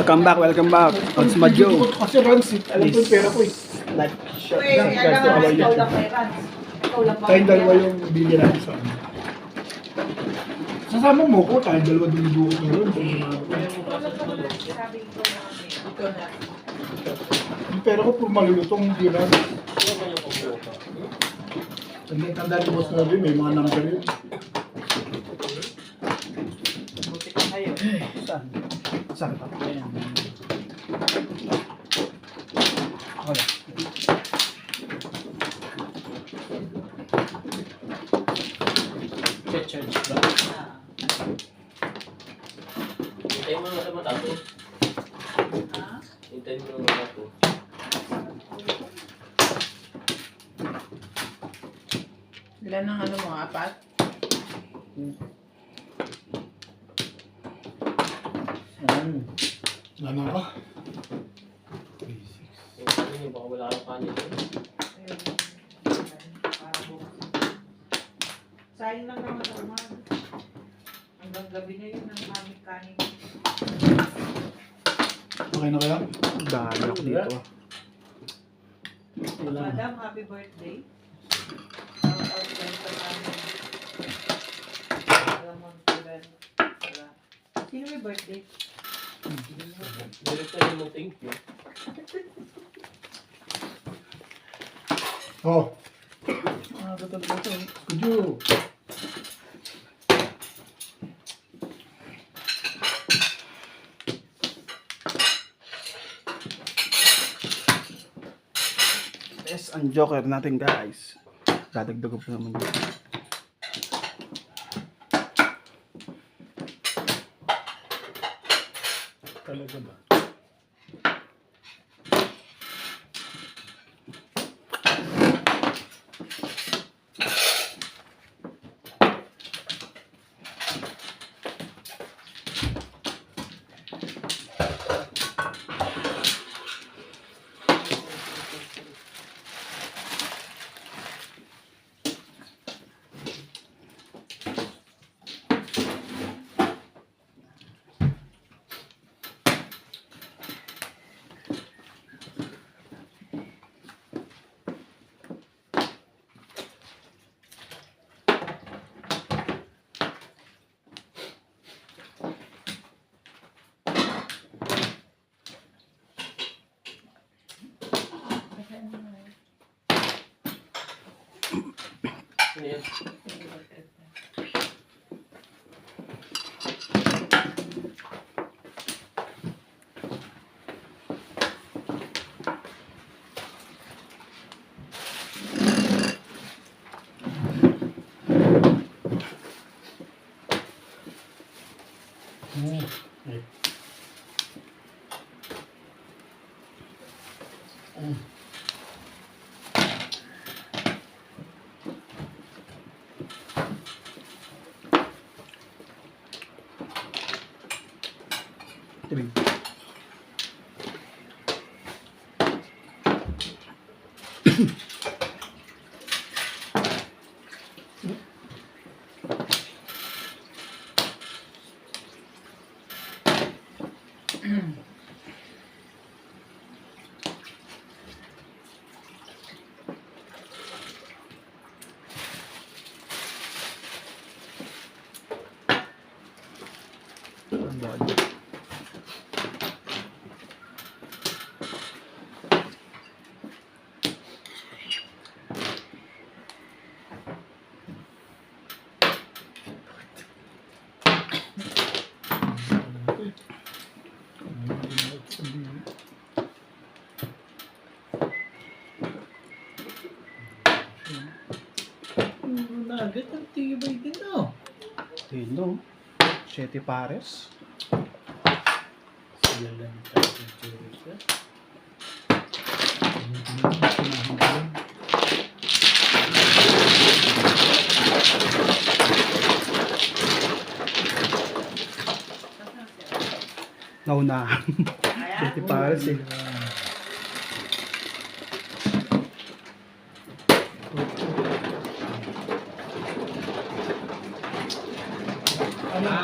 Welcome back, welcome back. It's Majo. Kasi runs eh. Alam ko yung pera ko eh. Like, shot Uy, lang. alam Kahit mo, away ikaw yun. lang may runs. Ikaw lang ba? Tayong dalawa yung bilya natin sa amin. Sasama mo ko, tayong dalawa dumidukot na rin. Sabi ko ikaw na. Yung pera ko puro malulutong hindi na. Tanda ni Boss Novi, may mga number yun. Buti ka kayo. Saan? Saan ka? Ayan. Okay. Charge ba? Hintayin mo naman sa mata ko. Ha? Hintayin mo naman mata ko. Ilan ang ano mo? 4? Ayan. Nana ka? Yung kanin niyo, baka wala kang kanin. Sayang lang naman sa umaga. Hanggang gabi na yun ang aming kanin. Okay na kaya? Dahil ako dito. Madam, happy birthday. Shout out kayo sa namin. Ramon Tulan. Wala. Sino may birthday? Direct na mo, thank you. Oo. Ah, ito. Kujo. Yes, ang joker natin guys. Dadagdag ko pa naman dito. Talaga ba? Ano yan? Tibig. Ang dami. Nugget, ang tibay din no. Hello. 7 pares. Sila lang tayo sa Jericho. Naunahan. 7 pares eh.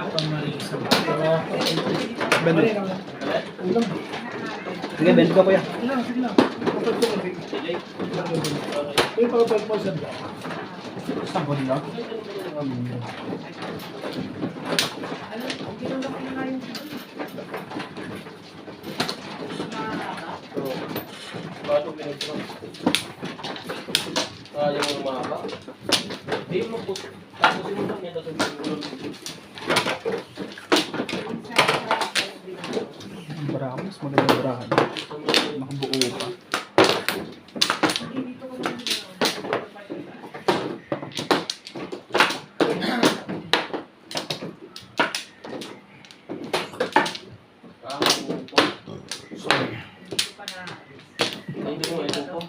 Pamaling sa Balo. Pamaling. Ulang. Sige, bend ka kuya. Sige lang, sige lang. Kapag ko kasi. Sige. May pagpag mo saan ba? Sabon lang. Ano, ginulak ko na nga yung So, paano pinagpro? Kaya mo mahaba? Hindi mo po. Tapusin mo lang yan. Tapos Ang barahan, mas maganda barahan. Nakabuo pa. Sorry. hindi mo ito po.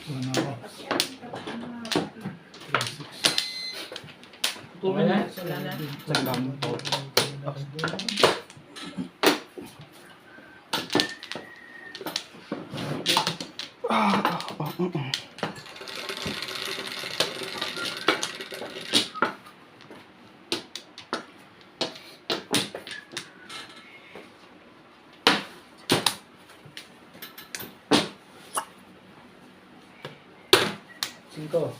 Wala na ako. Tulong na. Saglam po. Cinco.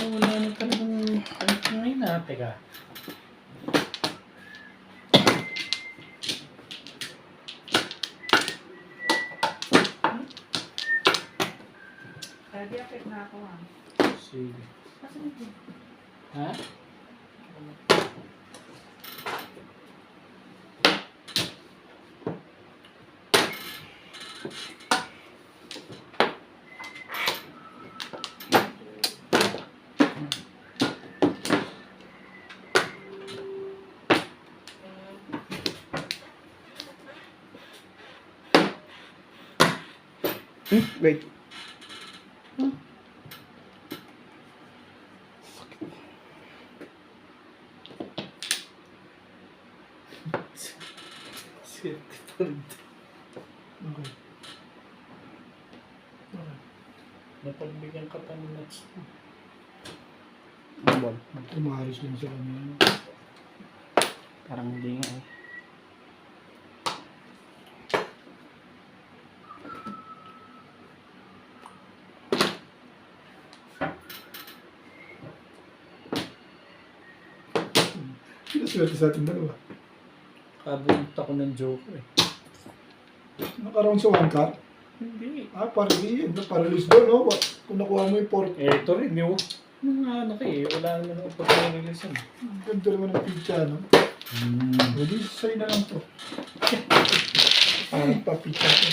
Wala na talagang ano ngayon na, teka. Cardiac na ako ah. Sige. Kasi ito. Ha? Wait. Sige. Okay. Napagbigyan ka pa ng nuts. Ang ball. Umaharis lang sa kanya. Parang hindi nga eh. Sinaswerte sa ating dalawa. Kabunot ako ng joker eh. Nakaroon sa one car. Hindi. Paralis doon, no? Kung nakuha mo yung port. Eh, ito rin yung mga ano kayo, wala naman ako pagkakalilisan. Ganda naman ang pizza, no? Pwede sa'yo na lang to. Parang pa-pizza ko.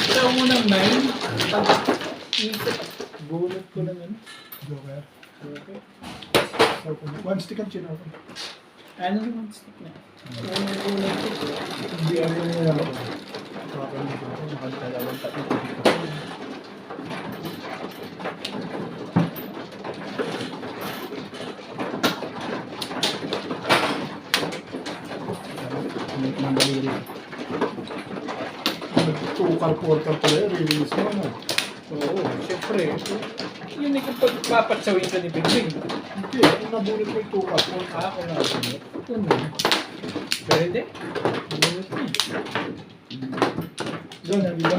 Ito mo ng 9. Pag-ikot. Bunot ko lang ano. Joker. Okay. One stick ang chin ako. Ano yung stick na? Ano yung bunot ko? Hindi ano yung ako. Nakadalawang tatlo. Hindi ko mandaliri. Nagtukar portal pala yun. Release mo, no? Oo, syempre. Yun ay kung pagpapatsawin ka ni Bigling. Hindi, kung nabunot mo yung tukar portal. Ako na bunot. Ano? Pero hindi. Bunot niya. Diyan, ang iba.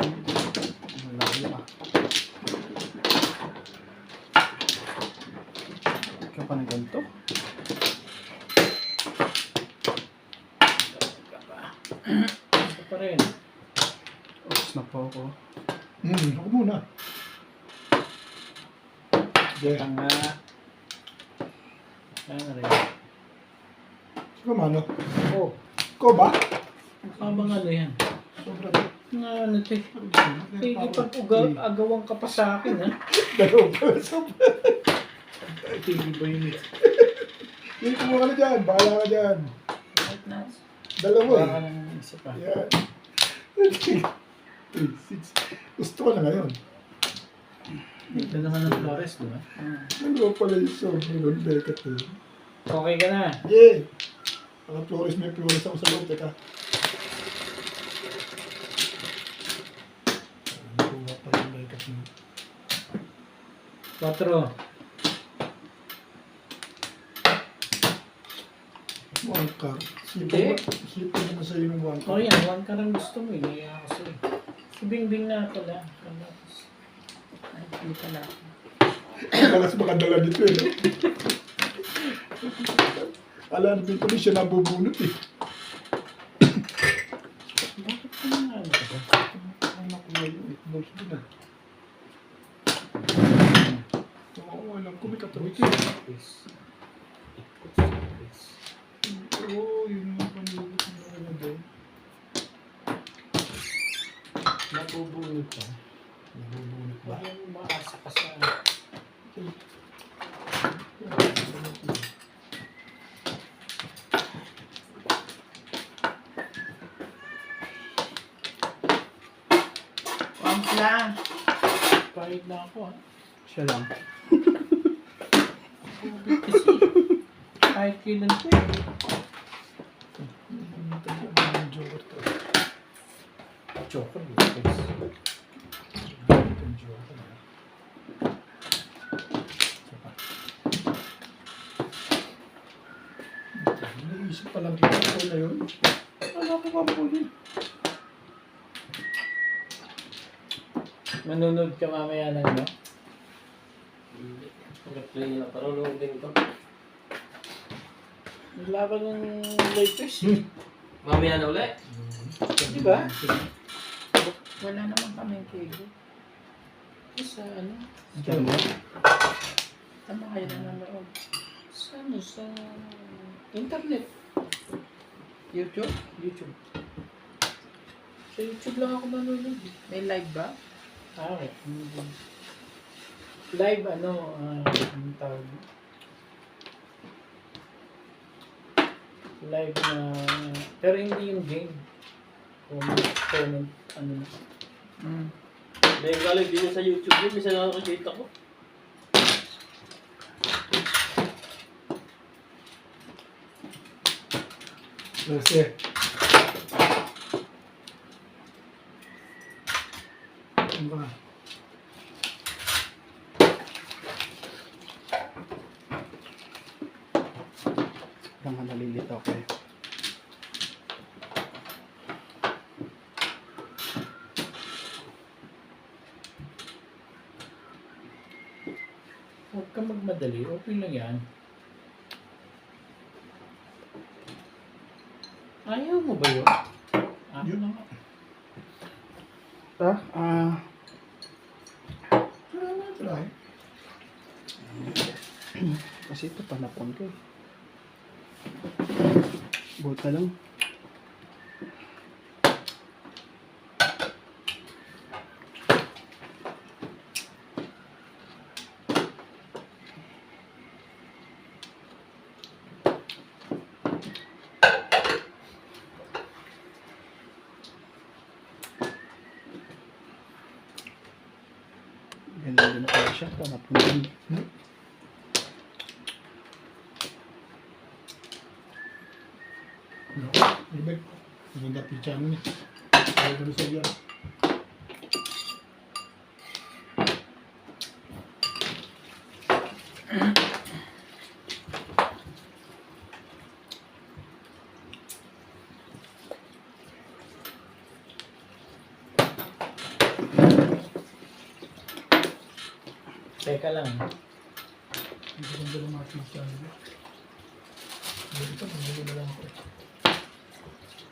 Malaki pa. Ikaw pa ng ganito? Ito pa rin. Oops na po ako. Ako muna. Yeah. Tanga. Tanga rin. Sino mano? Oh, Ko ba? habang ano yan? Sobra. Nga ano ito eh. Ipag-agawang ka pa sa akin ha. Dalawa pala sobra. Tigil ba yun eh? Hindi, kumuha ka na dyan. Bahala ka dyan. Right na. Dalawa Baka eh. nang isa pa. Yan. 3, 6. Gusto ko na ngayon. Ito naman ng Flores, di ba? Dalawa pala yung sobra. Dekat eh. Okay ka na. Yeah. Mga flores, may flores ako sa loob. Teka. Kuha pa yung makeup mo. 4. One car. Hindi. Sipin naman sa'yo ng one car. Oh yan, 1 ka rin gusto mo. Hindi ako sa'yo. Subing-bing na ako lang. Ay, hindi pala ako. Kalas makadala dito eh. No? Alam din ko rin siya nabubunot eh. Bakit ka na ano ka ba? Ano ko na yung balls din ah. Oo, alam ko may katawid eh. Oo, yun yung panilip na ano doon. Nabubunod ka. Nabubunot ba? Bakit mo maasa ka sa... Pampla! Kahit na ako ha. Siya lang. Kasi kahit kailan ko eh. Yung Joker to. Joker eh. Yung Joker ah. Naisip pa lang kita ko na yun. Ano ko ba po yun? Manunod ka mamaya lang no? Replay nila. Parang din ko. Laban ng Lakers. Mamaya na ulit. Di ba? Wala naman kami cable. Sa ano? Diyan mo. Tama kayo na nanood. Sa ano? Sa internet. YouTube? YouTube. Sa YouTube lang ako nanonood. May live ba? Ah, okay. Live ano? Anong tawag? Live na... Pero hindi yung game. Comment, ano. May galing din sa YouTube yun. Minsan nakakakita ko. Kasi. Ano ba? Lang ka nalilito ko eh. Huwag ka magmadali. Okay lang yan. Ayaw mo ba yun? Yun na nga. Try. Kasi ito panapon ko eh. Buhat na lang. Ganun din pala siya. Panapon din. No, Ibig. Maganda pizza mo niya. Ayaw ko na sa iyo. Teka lang. Hindi ko na lang mga pizza niya. Dito, hindi na lang ako.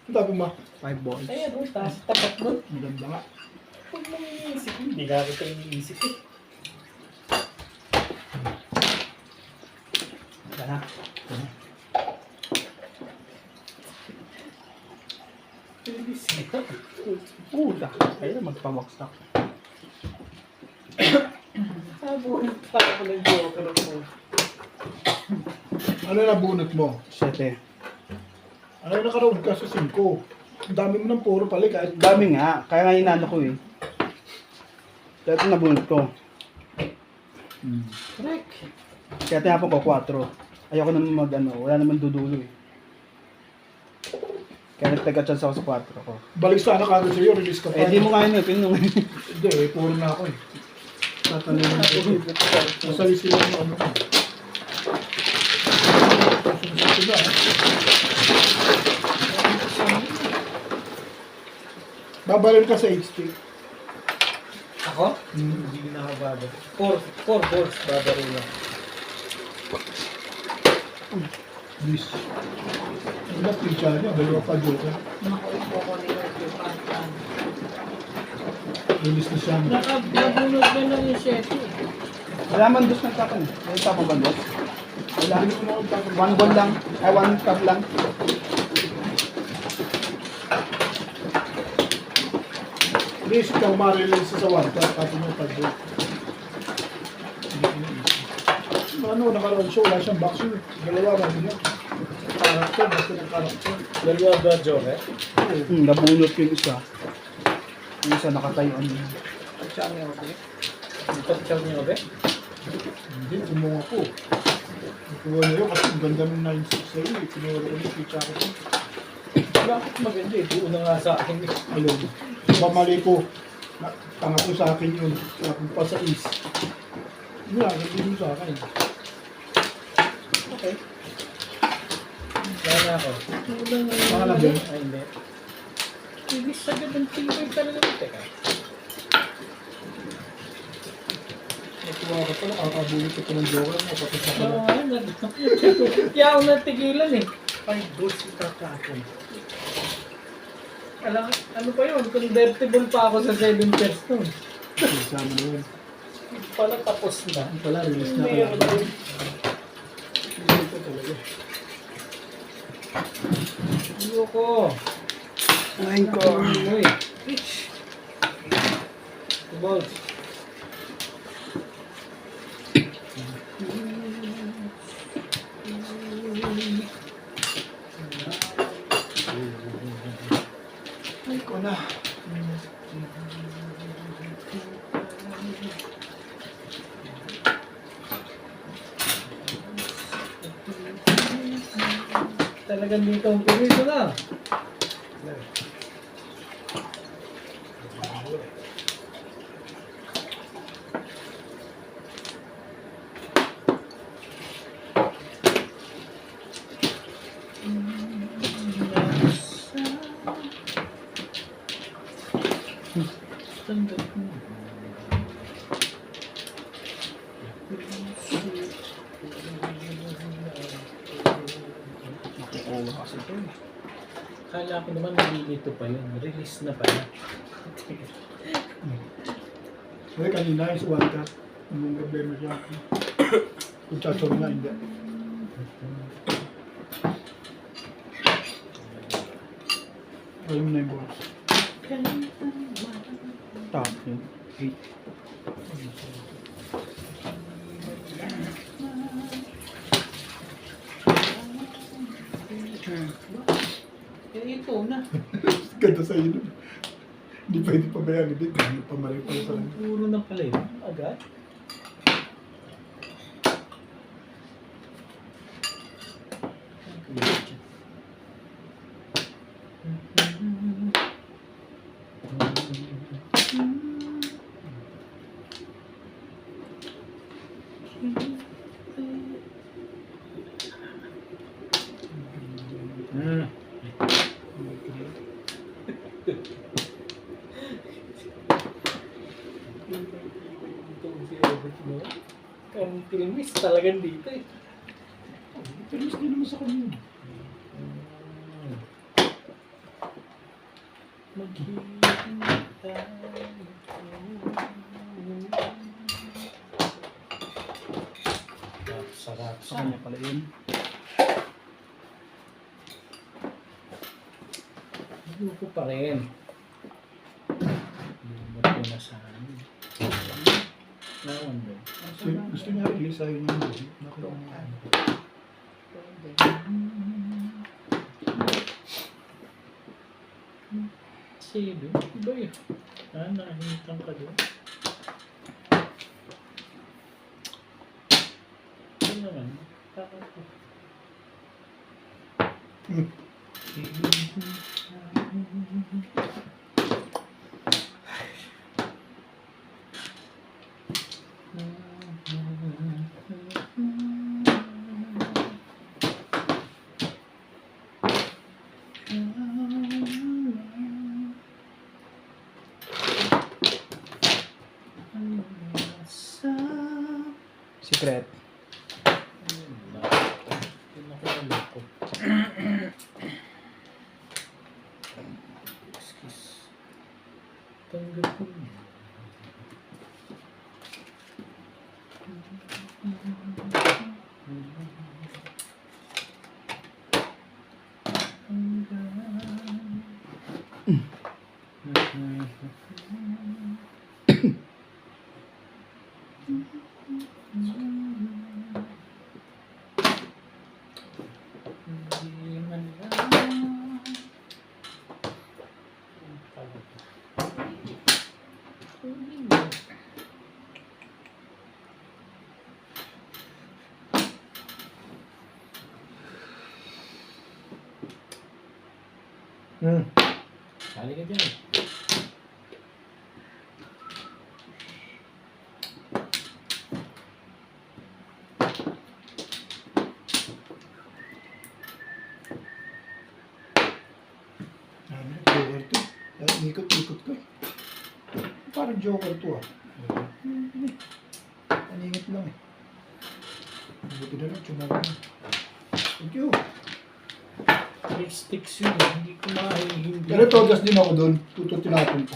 Ang dami ma. 5 balls. Ayan, taas tapat nun. Ang ganda nga. Huwag mo iniisip. Hindi ka kita iniisip eh. Wala. Iniisip. Puta. Kaya magpawaksak. Sabuhin pa ako ng joker ako. Ano na bunot mo? 7. Ano yung nakaroon ka sa 5? Ang dami mo ng puro pala kahit Dami nga. Kaya nga inano ko eh. Kaya ito nabunod ko. Correct. Kaya tinapon ko 4. Ayoko naman wala naman dudulo eh. Kaya nagtaga-chance ako sa 4 ko. Balik sana kagad sa'yo, release ka pa. Eh di mo kaya nipin nung Hindi, puro na ako eh. Tatanungin ko. Masali sila ng ano ko. Susunod na eh. Babaril ka sa HP. Ako? Hindi na ako babad. 4 balls babaril lang. Please. Ano ba pincha niya? Dalawa pa joker. Nakaupo ko nila yung pagkaan. Release na siya. Nabunod na lang yung 7. wala man dos ng tapan eh. May tapan ba dos? Wala. One ball lang. Ay, one cup lang. Please, ikaw ma-release sa 1 tap. Tapos yung pag-joke. Ano, nakaroon siya. Wala siyang boxer. Dalawa ba niya? Character. Basta ng character. Dalawa ba joker? Nabunot yung isa. Yung isa nakatayo ano. Saan niyo ako? Ipag-chow niyo ba? Hindi, gumawa ko. Nakuha niya yun kasi ang ganda ng 9-6 sa'yo eh. Pinuha ko yung pizza ko. Bakit maganda eh? Buo na nga sa akin eh. Ayun. Bamali ko. Tanga ko sa akin yun. Tapos pa sa is. Wala, hindi mo sa akin. Okay. Kaya na ako. Mga labi. Ay, hindi. Ibig sagad ng tibay talaga. Teka. Natuwa ka pala. Kakabulit ko ng joker mo. Pati sa Oo kanya. nga, kaya ako natigilan eh. 5 balls itatapon. Alam, ano pa yun? Convertible pa ako sa 7 pairs nun. Sama na yun. Pala tapos na. Ang pala, release na Meron pala. din. Hindi ko talaga. Ayoko. Ay ko. Uy. 2 balls. Ay ko na. Talagang dito ang pinito na. Nakukuha kasi ito eh. Kala ko naman nalilito pa yun. Release na pala. Kaya kanina is 1 tap. Anong problema siya? Kung chachaw na, hindi. Ayaw mo na yung balls. Top yun. 8. Eh, ito na. Ganda sa iyo nun. Hindi pwede pabayaan. Hindi, pamarin pa sa kanya. Puro na pala yun. Agad. Itong si Robert mo. Ang filmis talagang dito eh. Pero hindi naman sa kanya. Maghihintay. Sarap. Sa kanya pala yun. Lupo pa rin. Lumot ko na sa amin. Nawan doon. Gusto niya release ayaw niya. Nakuha niya. Sige, iba yun. Nakahintang ka doon. Ito naman. Secret. Pinakaloko. Excuse. Tanggapin mo. Hindi man lang. Kali ka dyan. Joker to. Dahil ikot-ikot ko eh. Parang Joker to ah. Aningit lang eh. Buti na lang, tsumawa na. Thank you. Sticks yun eh. Hindi ko mahihindi. Pero togas din ako doon. Tuto tinapon ko.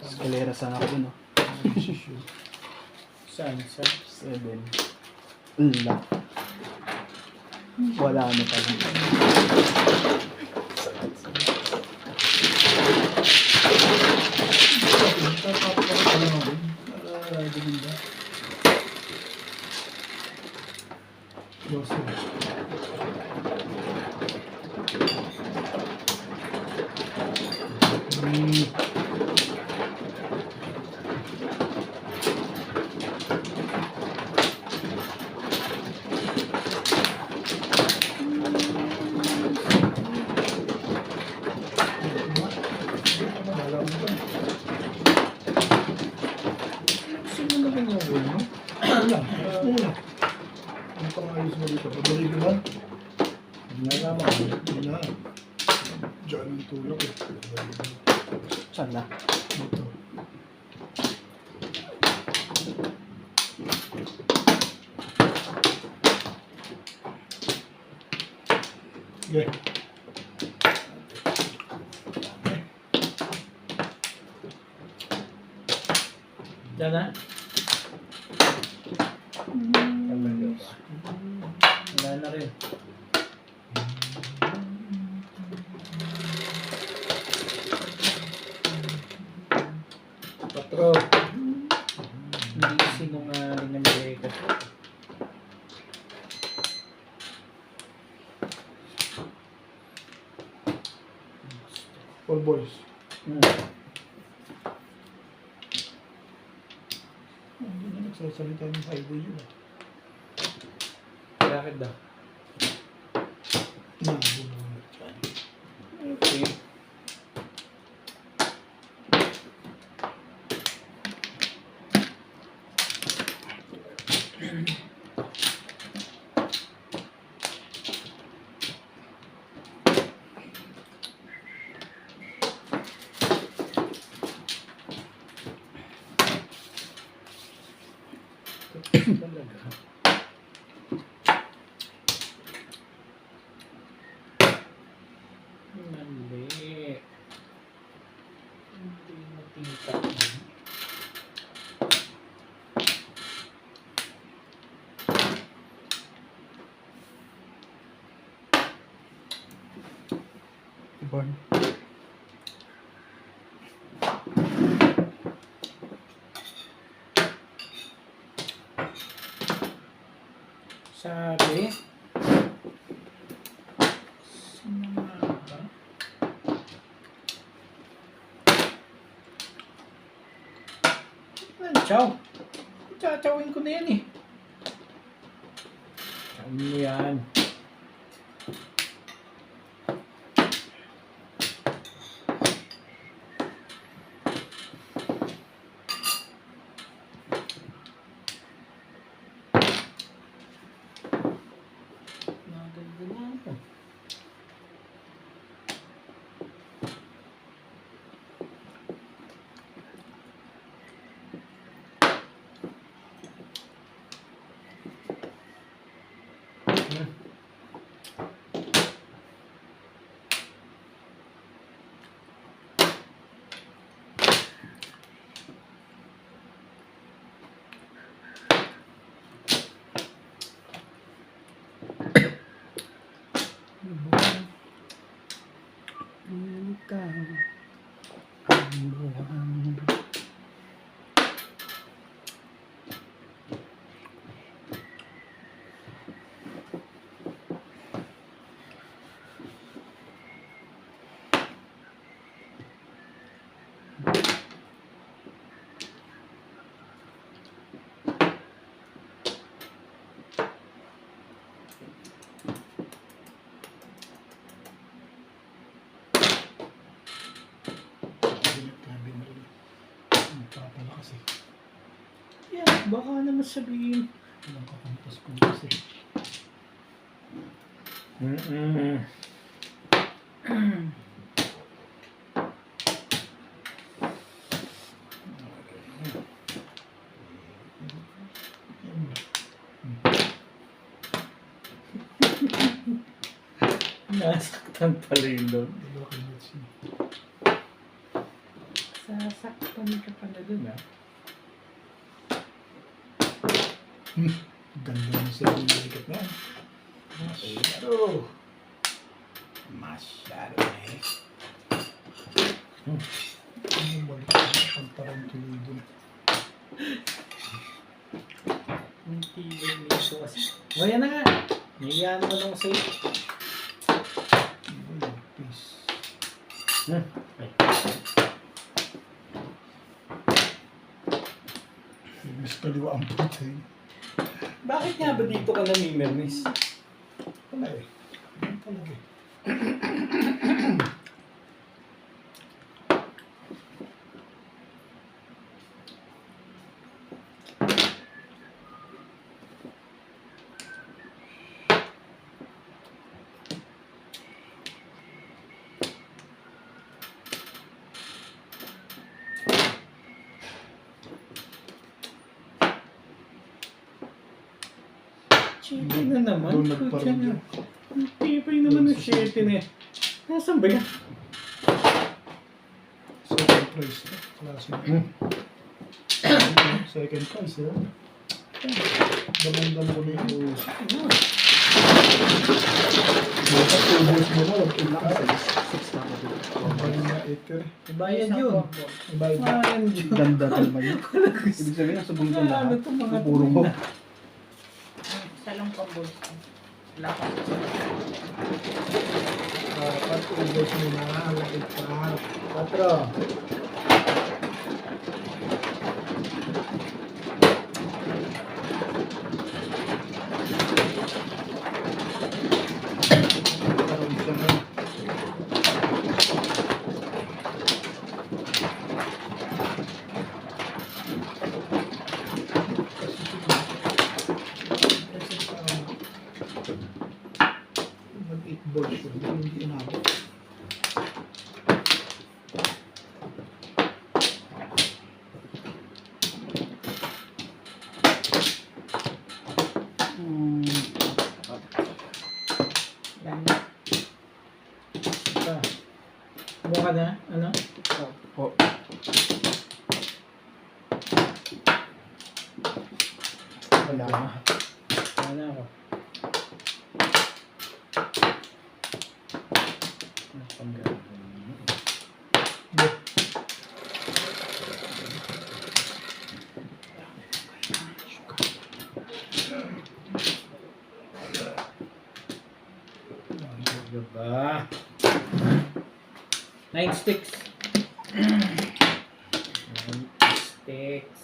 Escalera sana ako dun, oh. Saan? 7. La. Wala na pala. Sino naman yung goal mo? Wala. Wala. Ano pang ayos mo dito? Pabalik naman? Hindi na naman. Hindi na. Diyan yung tulak eh. Saan na? Ito. Yeah. Diyan na? Wala na rin. Patro. Hindi sinungaling ng Beka. All boys. Hindi na nagsasalita ng highway yun ah. Bakit daw? Nabulunod dyan. Okay. Talaga. Mali. Hindi matita. Burn. Sabi. Sumama. Chow. Chachawin ko na yan eh. Ano yan? Naganda na ako. Papalakas eh. Yeah, baka naman sabihin. Walang kakumpas-kumpas eh. Nasaktan pala yun doon. Dalawa kayo nuts yun. Sasaktan ka pala doon ah. Ganda ng sarili ng likat na yan. Masyado. Masyado eh. Ano balik ko? Pagparang tuloy dun. Hindi yun nito kasi. O yan na nga. Naiyan mo lang sa'yo. Peace. Ay. Mas kaliwa ang putay. Bakit nga ba dito ka namimirmis? Wala eh. Ano talaga eh. Chete na naman. Doon Kutya nagparang na. yun. Ang tipay naman ng chete na yan. Nasaan ba yan? Second prize na. Klase na. Second prize eh. Damang-dam ko na yung uso. Ano? Dapat ubos mo na. Wag Ilang ito. size? 6 na ako dito. Kapag na ito eh. Ibayad yun. Ibayad na. Parang yun. Ganda talaga yun. Ibig sabihin, nasa bungkong Ano lahat. to mga Puro mo. Isa lang pambol. Wala pa. Dapat ubos mo na. Wag ito. 4. Parang isa na. Mag-8 balls yun. Hindi inabot. Yan. Buka na? Ano? Oh. Wala na. Wala ako. Diba? 9 sticks. 9 sticks.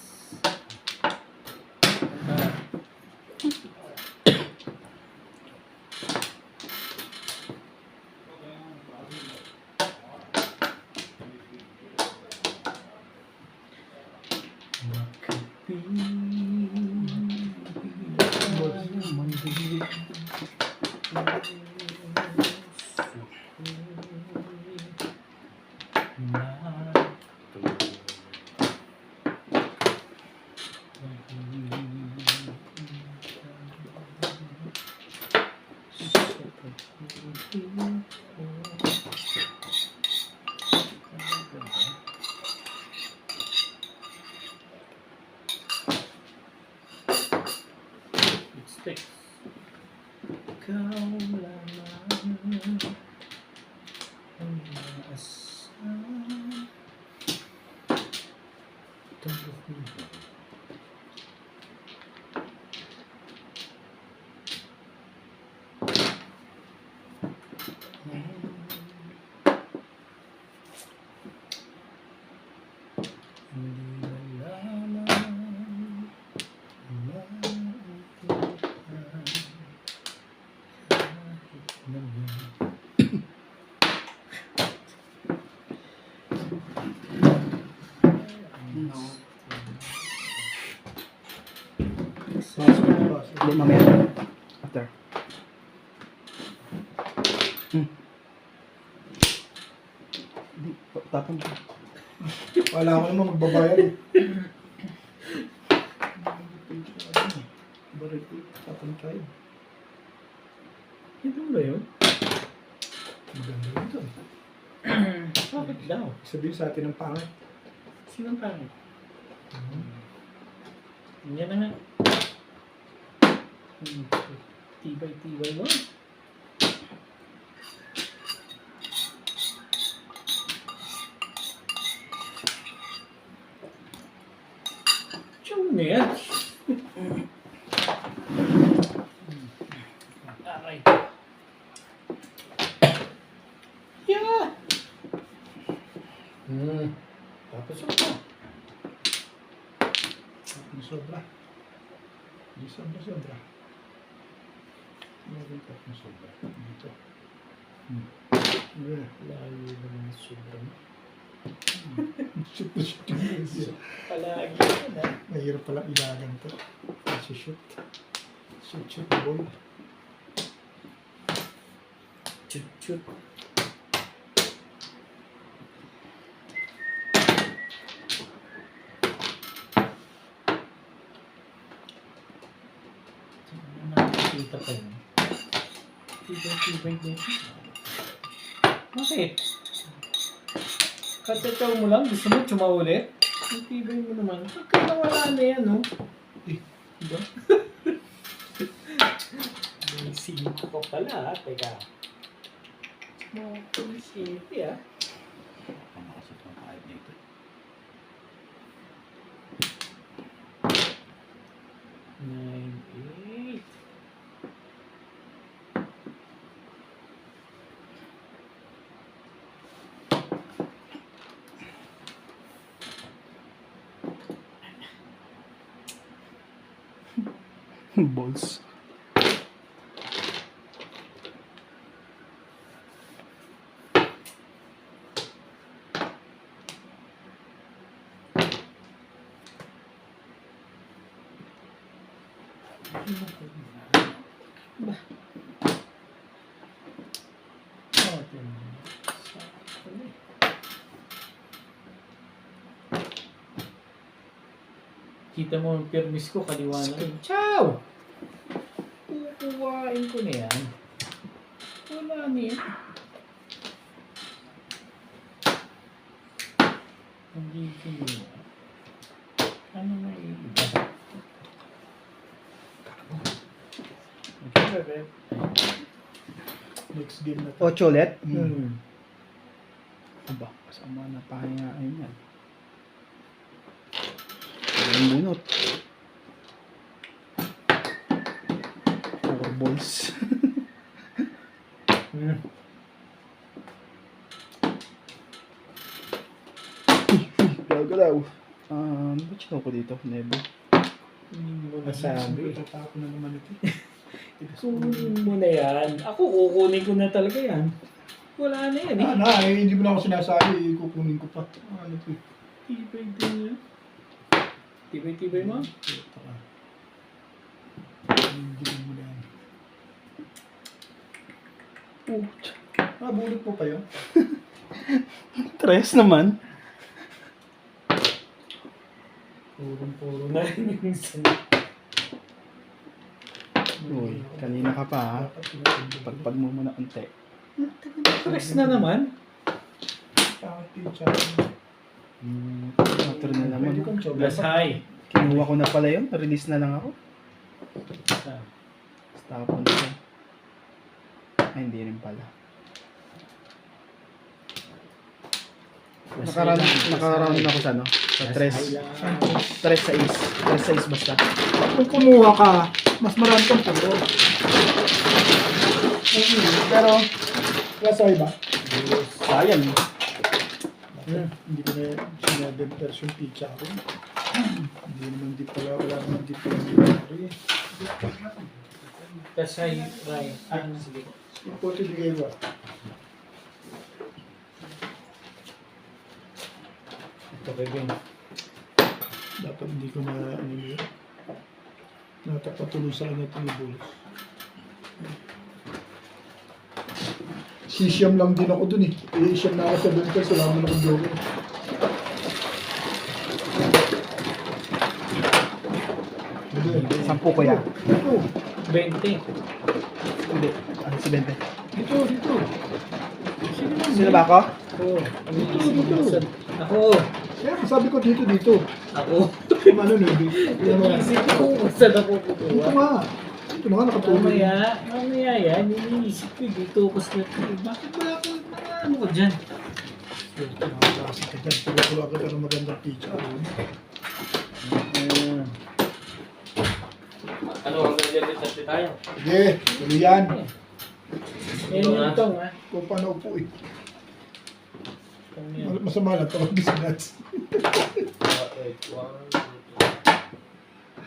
Sticks. Ikaw lamang ang maasam. Tumbok mo. Hindi nalaman Hindi, mamaya. After. Hindi, tapon ko. Wala ko naman magbabayad eh. Barit eh. Tapon tayo. Ito ba yun? Maganda rin ito. Bakit daw? Sabihin sa atin ng pangit. Sinong pangit? Yan na nga. Tibay-tibay mo. Tiyong na yan. Aray. Yeah! Tapos sobra. Tapos sobra. Hindi sobra. Meron tapos sobra. Dito. Layo naman sobrang. Shoot na shoot yun. Palagi yan ha. Mahirap pala ilagan to. Kasi shoot. Shoot ball. Chut-chut. Nakikita pa yun. Tibay-tibay din. Bakit? Katataw mo lang, gusto mo tsumaulit? Ang tibay mo naman. Pagka nawala na yan, no? Diba? May singko pa pala, ha? Teka. Smoking City, ha? Ano kasi itong kahit dito? Nine, eight. Balls. Kita mo ang permis ko, kaliwa na. Ciao! Kukuhain ko na yan. Wala na yan. Hindi ko yun. Ano na iba? Okay, Next game na to. 8 ulit? Hmm. Aba, kasama na pahingain yan. Ang bunot. 4 balls. Gagalaw. Ba't siya ako dito? Nebo. Hindi mo nasabi. Tatapon na naman ito. Kunin mo na yan. Ako, kukunin ko na talaga yan. Wala na yan eh. Hindi mo na ako sinasabi. Kukunin ko pa. Ano ito eh. Tibay din yan. Tibay-tibay mo. Hindi mo na yan. Bulot mo pa yun? Tres naman. Puro na rin yung minsan. Uy, kanina ka pa ha. Pagpag mo muna unti. Stress na naman. Pangit pizza. After na naman. Pwede kong sobrang. Plus high. Kinuha ko na pala yun. Release na lang ako. Tapon ko. Ay, hindi rin pala. Nakaround ako sa ano? Sa tres. Tres sa is. Tres sa is basta. Kung kumuha ka, mas marami kang puro. Pero, Kasay ba? sayang. Hindi ko na sinadem version pizza ako. Hindi naman di pala, wala naman di pala. Plus high, right. Sige. Ipoti bigay ba? Ito kay Dapat hindi ko na ano yun. Natapatuloy sa kanya ito ni Bulos. Sisiyam lang din ako dun eh. I-siyam na ako sa Benters, wala mo na akong joke. Sampu ko yan. Dito, 20. Hindi. Ano si Bente? dito, dito. Sige lang. Sino ba ako? Ako. Dito. Ako. Kaya sabi ko dito, dito. Ako. Kung ano nun, dito mo. Isip ko kung saan ako Dito kukuha. nga. Dito na nga, nakatulog. Mamaya yan. Iniisip ko dito ko sa bakit wala ko ano ko dyan? Nakakasi ka dyan. Tuloy-tuloy ka ng magandang pizza. Ano, mag-delivery tayo? Sige, tuloy yan. Yan yung itong ha. Kung paano upo eh. Itong yan. Masama lang, tawag business. 8, 1,